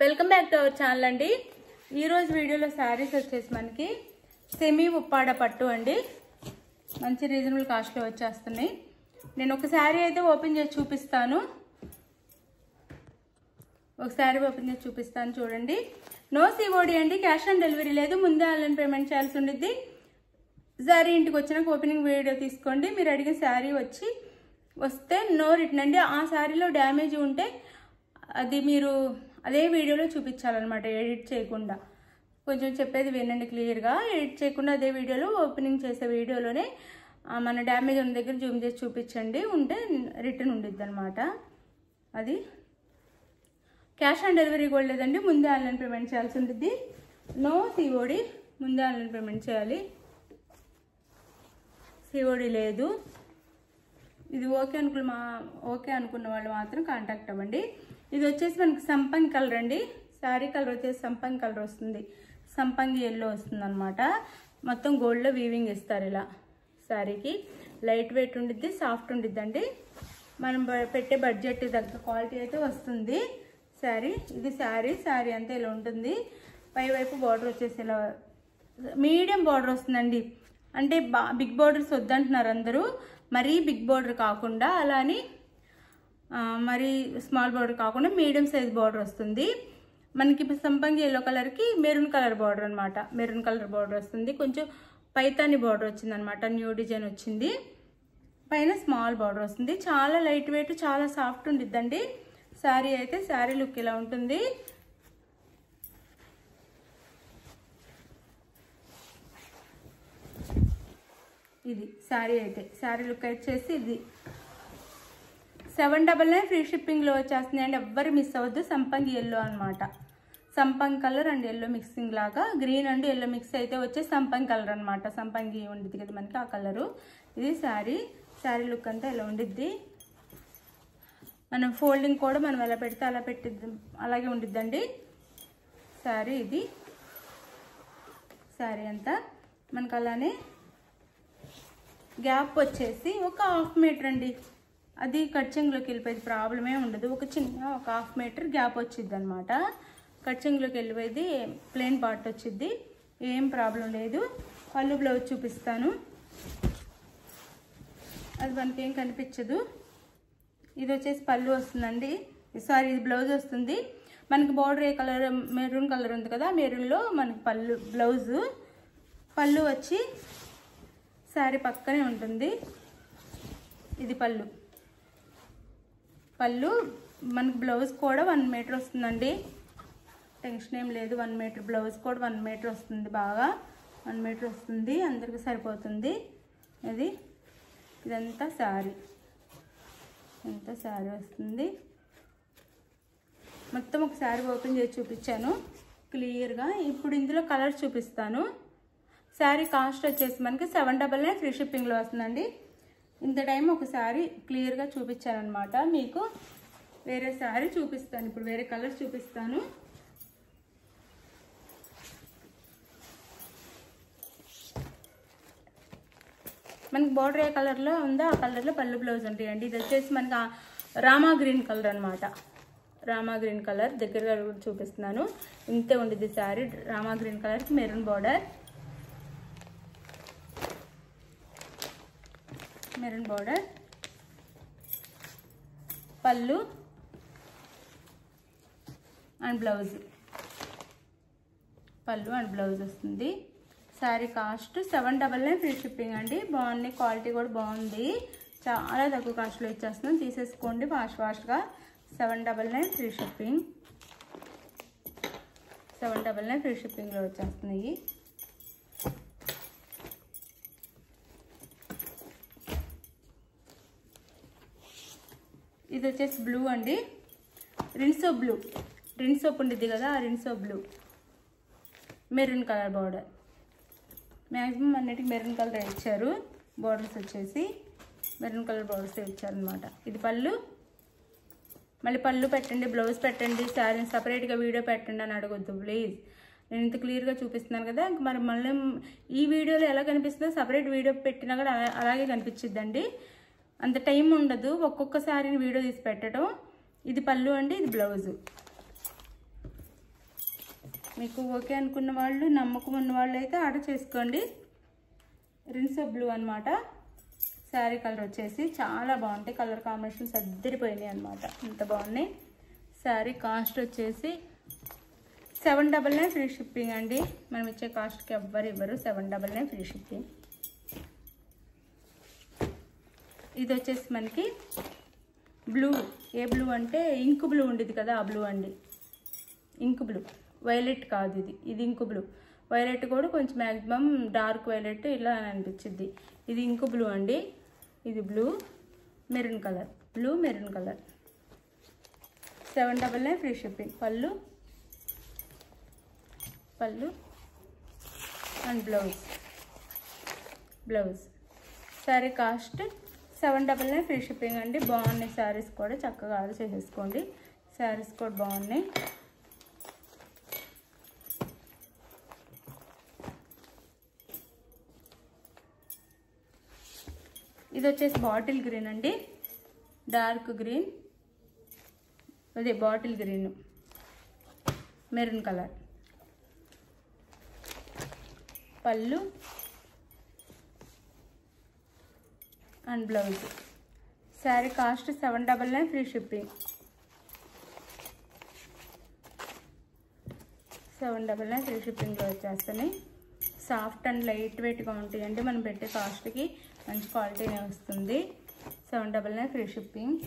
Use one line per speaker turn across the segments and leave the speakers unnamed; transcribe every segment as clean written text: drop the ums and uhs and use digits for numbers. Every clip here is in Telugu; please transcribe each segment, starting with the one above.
Welcome back to our channel అండి. ఈ రోజు వీడియోలో సారీస్ వచ్చేసి మనకి సెమీ ఉప్పాడ పట్టు అండి. మంచి రీజనబుల్ కాస్ట్ లో వచ్చేస్తున్నాయి. నేను ఒక సారీ అయితే ఓపెన్ చేసి చూపిస్తాను. చూడండి. నో సిఓడి అండి, క్యాష్ ఆన్ డెలివరీ లేదు. ముందే ఆన్లైన్ పేమెంట్ చేయాల్సి ఉండిద్ది. సారీ ఇంటికి వచ్చినాక ఓపెనింగ్ వీడియో తీసుకోండి. మీరు అడిగిన సారీ వస్తే నో రిటర్న్ అండి. ఆ సారీలో డ్యామేజ్ ఉంటే అది మీరు అదే వీడియోలో చూపించాలన్నమాట, ఎడిట్ చేయకుండా. కొంచెం చెప్పేది వినండి క్లియర్గా. ఎడిట్ చేయకుండా అదే వీడియోలో ఓపెనింగ్ చేసే వీడియోలోనే మన డ్యామేజ్ ఉన్న దగ్గర జూమ్ చేసి చూపించండి. ఉంటే రిటర్న్ ఉండిద్ది అనమాట. అది క్యాష్ ఆన్ డెలివరీ కూడా లేదండి, ముందే ఆన్లైన్ పేమెంట్ చేయాల్సి ఉంటుంది. నో సిఓడి, ముందే ఆన్లైన్ పేమెంట్ చేయాలి. సిఓడి లేదు. ఇది ఓకే అనుకున్న వాళ్ళు మాత్రం కాంటాక్ట్ అవ్వండి. ఇది వచ్చేసి మనకి సంపంగి కలర్ అండి. శారీ కలర్ వచ్చేసి సంపంగి కలర్ వస్తుంది, సంపంగి ఎల్లో వస్తుంది అనమాట. మొత్తం గోల్డ్లో వీవింగ్ ఇస్తారు ఇలా. శారీకి లైట్ వెయిట్ ఉండిద్ది, సాఫ్ట్ ఉండిద్దండి. మనం పెట్టే బడ్జెట్ తగ్గ క్వాలిటీ అయితే వస్తుంది శారీ. ఇది శారీ అంతా ఇలా ఉంటుంది. పైవైపు బార్డర్ వచ్చేసి ఇలా మీడియం బార్డర్ వస్తుందండి. అంటే బిగ్ బార్డర్స్ వద్దంటున్నారు అందరూ. మరీ బిగ్ బార్డర్ కాకుండా, అలాని మరీ స్మాల్ బార్డర్ కాకుండా మీడియం సైజ్ బార్డర్ వస్తుంది మనకి. సంపంగి ఎల్లో కలర్కి మెరూన్ కలర్ బార్డర్ అనమాట. మెరూన్ కలర్ బార్డర్ వస్తుంది. కొంచెం పైతాని బార్డర్ వచ్చింది అనమాట, న్యూ డిజైన్ వచ్చింది. పైన స్మాల్ బార్డర్ వస్తుంది. చాలా లైట్ వెయిట్, చాలా సాఫ్ట్ ఉండిద్దండి శారీ అయితే. శారీ లుక్ ఇలా ఉంటుంది. ఇది శారీ అయితే. శారీ లుక్ వచ్చేసి ఇది 799 ఫ్రీ షిప్పింగ్లో వచ్చేస్తుంది అండి. ఎవ్వరు మిస్ అవ్వద్దు. సంపంగి ఎల్లో అనమాట. సంపంగి కలర్ అండ్ ఎల్లో మిక్సింగ్ లాగా, గ్రీన్ అండ్ ఎల్లో మిక్స్ అయితే వచ్చే సంపంగి కలర్ అనమాట. సంపంగి ఉండిద్ది కదా మనకి, ఆ కలరు. ఇది శారీ లుక్ అంతా ఇలా ఉండిద్ది. మనం ఫోల్డింగ్ కూడా మనం ఎలా పెడితే అలా అలాగే ఉండిద్దండి శారీ. ఇది శారీ అంతా మనకు అలానే. గ్యాప్ వచ్చేసి ఒక 1/2 మీటర్ అండి. అది కట్చింగ్లోకి వెళ్ళిపోయేది, ప్రాబ్లమే ఉండదు. ఒక 1/2 మీటర్ గ్యాప్ వచ్చిద్ది అనమాట. కట్చింగ్లోకి వెళ్ళిపోయేది, ప్లెయిన్ పార్ట్ వచ్చిద్ది, ఏం ప్రాబ్లం లేదు. పళ్ళు బ్లౌజ్ చూపిస్తాను. అది మనకేం కనిపించదు. ఇది వచ్చేసి పళ్ళు వస్తుందండి. ఇది బ్లౌజ్ వస్తుంది మనకి. బార్డర్ ఏ కలర్, మెరూన్ కలర్ ఉంది కదా, మెరూన్లో మనకి పళ్ళు వచ్చి శారీ పక్కనే ఉంటుంది. ఇది పళ్ళు మనకి. బ్లౌజ్ కూడా 1 మీటర్ వస్తుందండి. టెన్షన్ ఏం లేదు. 1 మీటర్ బ్లౌజ్ కూడా 1 మీటర్ వస్తుంది. బాగా 1 మీటర్ వస్తుంది, అందరికి సరిపోతుంది. ఇదంతా శారీ వస్తుంది. మొత్తం ఒక శారీ ఓపెన్ చేసి చూపించాను క్లియర్గా. ఇప్పుడు ఇందులో కలర్స్ చూపిస్తాను. శారీ కాస్ట్ వచ్చేసి మనకి 799 ఫ్రీ షిప్పింగ్లో వస్తుందండి. ఇంత టైం ఒక శారీ క్లియర్గా చూపించానమాట. మీకు వేరే శారీ చూపిస్తాను ఇప్పుడు, వేరే కలర్స్ చూపిస్తాను. మనకి బార్డర్ ఏ కలర్లో ఉందో ఆ కలర్లో పళ్ళు బ్లౌజ్ ఉంటాయండి. ఇది వచ్చేసి మనకి రామా గ్రీన్ కలర్ అనమాట. రామా గ్రీన్ కలర్ దగ్గరగా చూపిస్తున్నాను. ఇంతే ఉండిద్ది శారీ. రామా గ్రీన్ కలర్కి మెరూన్ బార్డర్, పళ్ళు అండ్ బ్లౌజ్ వస్తుంది. శారీ కాస్ట్ 799 ఫ్రీ షిప్పింగ్ అండి. బాగుంది, క్వాలిటీ కూడా బాగుంది. చాలా తక్కువ కాస్ట్లో ఇచ్చేస్తున్నాం, తీసేసుకోండి ఫాస్ట్గా. 799 ఫ్రీ షిప్పింగ్. 799 ఫ్రీ షిప్పింగ్లో వచ్చేస్తున్నాయి. ఇది వచ్చేసి బ్లూ అండి. రిన్ సోప్ ఉండిద్ది కదా, ఆ Rin soap blue. Maroon colour border. Maximum అన్నిటికి మెరూన్ కలర్ ఇచ్చారు. బార్డర్స్ వచ్చేసి మెరూన్ కలర్ బార్డర్స్ ఇచ్చారనమాట. ఇది పళ్ళు. మళ్ళీ పళ్ళు పెట్టండి, బ్లౌజ్ పెట్టండి, శారీ సపరేట్గా వీడియో పెట్టండి అని అడగొద్దు ప్లీజ్. నేను ఇంత క్లియర్గా చూపిస్తున్నాను కదా. మరి మళ్ళీ ఈ వీడియోలో ఎలా కనిపిస్తుందో సపరేట్ వీడియో పెట్టినా కూడా అలాగే కనిపించిద్దండి. అంత టైం ఉండదు ఒక్కొక్కసారి వీడియో తీసి పెట్టడం. ఇది పళ్ళు అండి, ఇది బ్లౌజ్. మీకు ఓకే అనుకున్న వాళ్ళు, నమ్మకం ఉన్న వాళ్ళు అయితే ఆర్డర్ చేసుకోండి. రిన్సో బ్లూ అనమాట. శారీ కలర్ వచ్చేసి చాలా బాగుంటాయి. కలర్ కాంబినేషన్స్ అద్దరిపోయినాయి అనమాట. ఇంత బాగున్నాయి. శారీ కాస్ట్ వచ్చేసి 799 ఫ్రీ షిప్పింగ్ అండి. మనం ఇచ్చే కాస్ట్కి ఎవ్వరు ఇవ్వరు. 799 ఫ్రీ షిప్పింగ్. ఇది వచ్చేసి మనకి బ్లూ. ఏ బ్లూ అంటే ఇంకు బ్లూ ఉండేది కదా, ఆ బ్లూ అండి. ఇంకు బ్లూ, వైలెట్ కాదు ఇది. ఇది ఇంకు బ్లూ. వైలెట్ కూడా కొంచెం మ్యాక్సిమం డార్క్ వైలెట్ ఇలా అనిపించింది. ఇది ఇంకు బ్లూ అండి. ఇది blue maroon colour. Blue maroon colour. 799 free shipping. పళ్ళు and blouse. Sari cost 799 free shipping అండి. బాగున్నాయి శారీస్ కూడా, చక్కగా ఆర్డర్ చేసేసుకోండి. శారీస్ కూడా బాగున్నాయి. ఇది వచ్చేసి బాటిల్ గ్రీన్ అండి. డార్క్ గ్రీన్, అదే బాటిల్ గ్రీన్ మెరూన్ కలర్. పళ్ళు and blouse. Sari cost 799 free shipping. 799 free షిప్పింగ్లో వచ్చేస్తాయి. సాఫ్ట్ అండ్ లైట్ వెయిట్గా ఉంటాయండి. మనం పెట్టే కాస్ట్కి మంచి క్వాలిటీనే వస్తుంది. 799 ఫ్రీ షిప్పింగ్.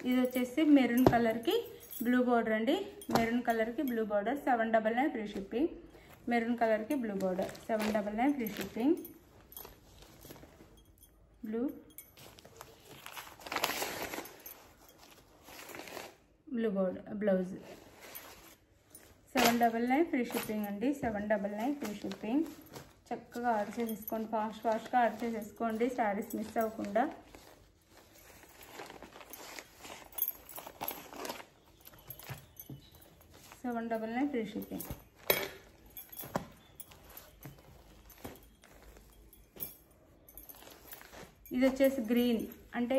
ఇది వచ్చేసి మెరూన్ కలర్కి బ్లూ బార్డర్ అండి. మెరూన్ కలర్కి blue border. 799 free shipping. Maroon కలర్కి blue border. 799 free shipping. Blue border blouse. 799 free shipping అండి. 799 ఫ్రీ షిప్పింగ్. చక్కగా ఆర్డర్ చేసేసుకోండి. ఫాస్ట్గా ఆర్డర్ చేసేసుకోండి. శారీస్ మిస్ అవ్వకుండా. $799 ఫ్రీ షిప్పింగ్. ఇది వచ్చేసి గ్రీన్ అంటే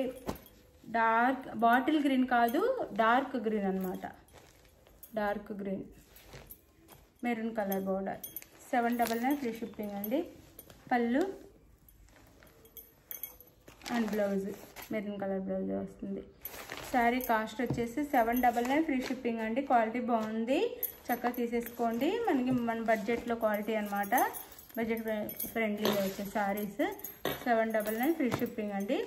డార్క్ బాటిల్ గ్రీన్ కాదు, డార్క్ గ్రీన్ అనమాట. Dark green maroon colour border. 799 free shipping అండి. పళ్ళు and blouse maroon colour blouse వస్తుంది. శారీ కాస్ట్ వచ్చేసి 799 ఫ్రీ షిప్పింగ్ అండి. క్వాలిటీ బాగుంది, చక్కగా తీసేసుకోండి. మన బడ్జెట్లో క్వాలిటీ అనమాట. బడ్జెట్ ఫ్రెండ్లీగా వచ్చే శారీస్. 799 ఫ్రీ షిప్పింగ్ అండి.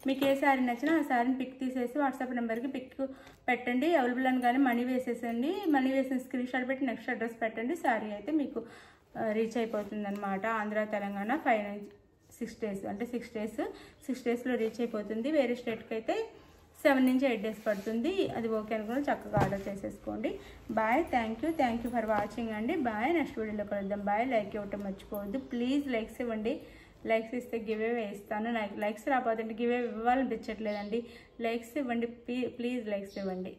మీకు ఏ శారీ నచ్చినా ఆ శారీని పిక్ తీసేసి వాట్సాప్ నెంబర్కి పిక్ పెట్టండి. అవైలబుల్ అని కానీ మనీ వేసేసండి. మనీ వేసిన స్క్రీన్ షాట్ పెట్టి నెక్స్ట్ అడ్రస్ పెట్టండి. శారీ అయితే మీకు రీచ్ అయిపోతుంది అనమాట. ఆంధ్ర తెలంగాణ 5-6 డేస్ అంటే 6 డేస్లో రీచ్ అయిపోతుంది. వేరే స్టేట్కి అయితే 7 నుంచి 8 డేస్ పడుతుంది. అది ఓకే అనుకుని చక్కగా ఆర్డర్ చేసేసుకోండి. Bye. Thank you for watching అండి. బాయ్. నెక్స్ట్ వీడియోలో కలుద్దాం. బాయ్. లైక్ ఇవ్వటం మర్చిపోవద్దు ప్లీజ్. లైక్స్ ఇవ్వండి. లైక్స్ ఇస్తే గివ్ అవే ఇస్తాను. నాకు లైక్స్ రాకపోతే గివ్ అవే ఇవ్వాలనిపించట్లేదండి. లైక్స్ ఇవ్వండి ప్లీజ్. లైక్స్ ఇవ్వండి.